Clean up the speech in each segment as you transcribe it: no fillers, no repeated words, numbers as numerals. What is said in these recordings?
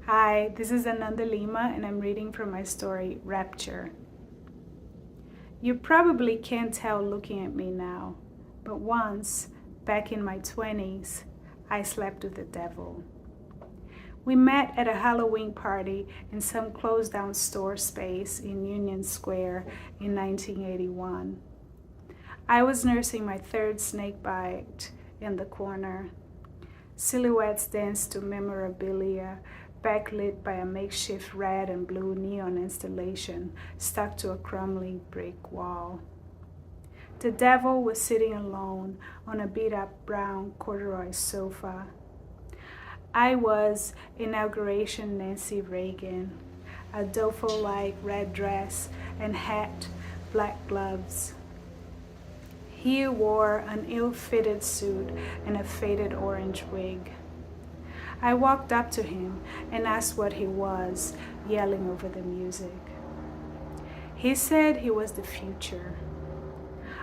Hi, this is Ananda Lima, and I'm reading from my story, Rapture. You probably can't tell looking at me now, but once, back in my 20s, I slept with the devil. We met at a Halloween party in some closed-down store space in Union Square in 1981. I was nursing my third snake bite in the corner. Silhouettes danced to memorabilia, backlit by a makeshift red and blue neon installation stuck to a crumbling brick wall. The devil was sitting alone on a beat-up brown corduroy sofa. I was Inauguration Nancy Reagan, a duffel-like red dress and hat, black gloves. He wore an ill-fitted suit and a faded orange wig. I walked up to him and asked what he was, yelling over the music. He said he was the future.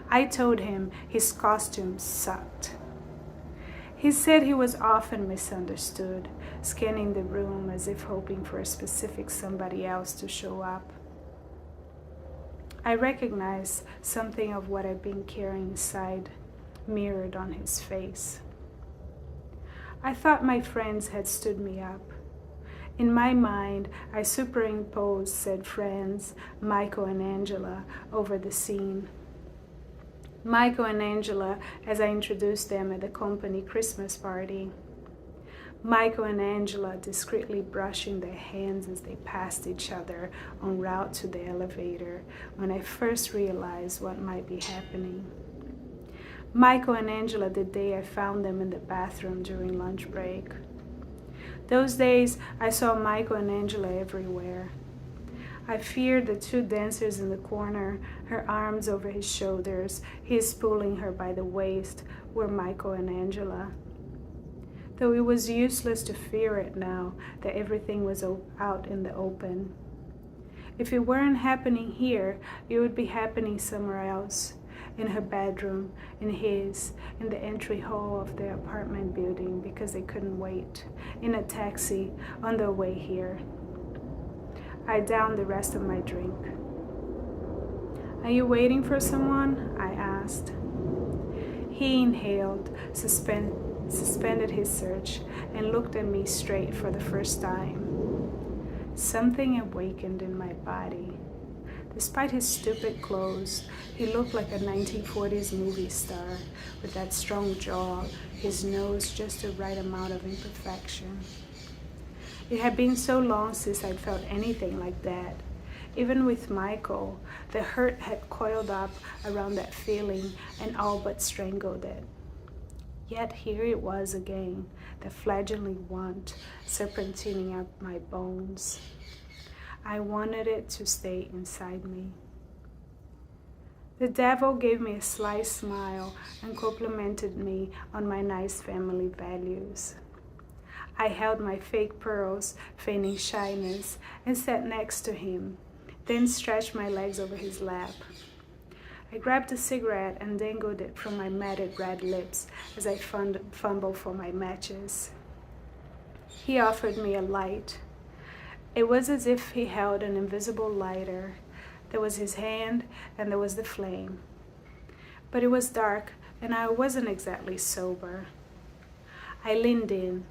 I told him his costume sucked. He said he was often misunderstood, scanning the room as if hoping for a specific somebody else to show up. I recognized something of what I'd been carrying inside, mirrored on his face. I thought my friends had stood me up. In my mind, I superimposed said friends, Michael and Angela, over the scene. Michael and Angela as I introduced them at the company Christmas party. Michael and Angela discreetly brushing their hands as they passed each other en route to the elevator when I first realized what might be happening. Michael and Angela the day I found them in the bathroom during lunch break. Those days, I saw Michael and Angela everywhere. I feared the two dancers in the corner, her arms over his shoulders, his pulling her by the waist, were Michael and Angela. Though it was useless to fear it now that everything was out in the open. If it weren't happening here, it would be happening somewhere else. In her bedroom, in his, in the entry hall of their apartment building because they couldn't wait, in a taxi on their way here. I downed the rest of my drink. Are you waiting for someone? I asked. He inhaled, suspended his search, and looked at me straight for the first time. Something awakened in my body. Despite his stupid clothes, he looked like a 1940s movie star with that strong jaw, his nose just the right amount of imperfection. It had been so long since I'd felt anything like that. Even with Michael, the hurt had coiled up around that feeling and all but strangled it. Yet here it was again, the flagellant want serpentining up my bones. I wanted it to stay inside me. The devil gave me a sly smile and complimented me on my nice family values. I held my fake pearls, feigning shyness, and sat next to him, then stretched my legs over his lap. I grabbed a cigarette and dangled it from my matted red lips as I fumbled for my matches. He offered me a light. It was as if he held an invisible lighter. There was his hand and there was the flame. But it was dark and I wasn't exactly sober. I leaned in.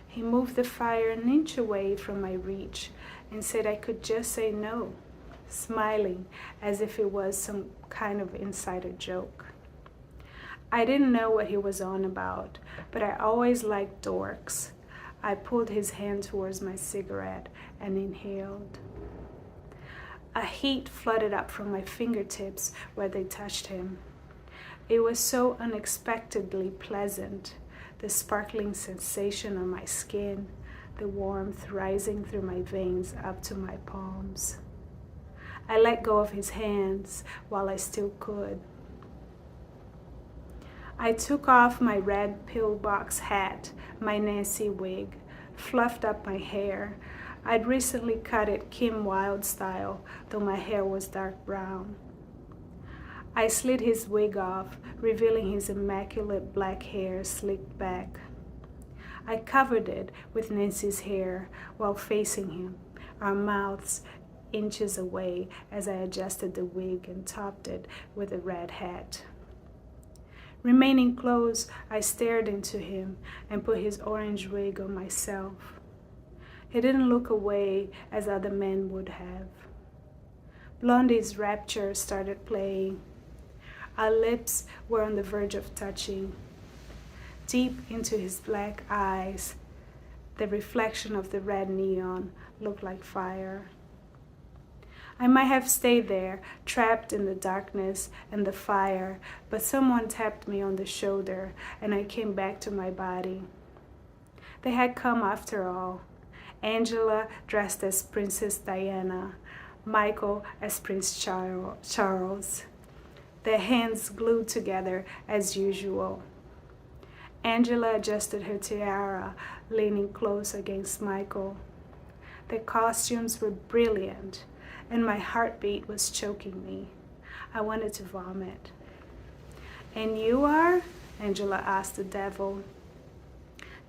He moved the fire an inch away from my reach and said I could just say no, smiling as if it was some kind of insider joke. I didn't know what he was on about, but I always liked dorks. I pulled his hand towards my cigarette and inhaled. A heat flooded up from my fingertips where they touched him. It was so unexpectedly pleasant, the sparkling sensation on my skin, the warmth rising through my veins up to my palms. I let go of his hands while I still could. I took off my red pillbox hat, my Nancy wig, fluffed up my hair. I'd recently cut it Kim Wilde style, though my hair was dark brown. I slid his wig off, revealing his immaculate black hair slicked back. I covered it with Nancy's hair while facing him, our mouths inches away as I adjusted the wig and topped it with a red hat. Remaining close, I stared into him and put his orange wig on myself. He didn't look away as other men would have. Blondie's Rapture started playing. Our lips were on the verge of touching. Deep into his black eyes, the reflection of the red neon looked like fire. I might have stayed there, trapped in the darkness and the fire, but someone tapped me on the shoulder and I came back to my body. They had come after all. Angela dressed as Princess Diana, Michael as Prince Charles, their hands glued together as usual. Angela adjusted her tiara, leaning close against Michael. Their costumes were brilliant, and my heartbeat was choking me. I wanted to vomit. "And you are?" Angela asked the devil.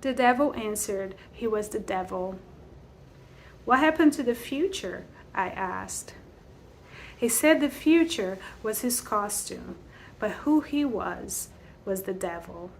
The devil answered he was the devil. "What happened to the future?" I asked. He said the future was his costume, but who he was the devil.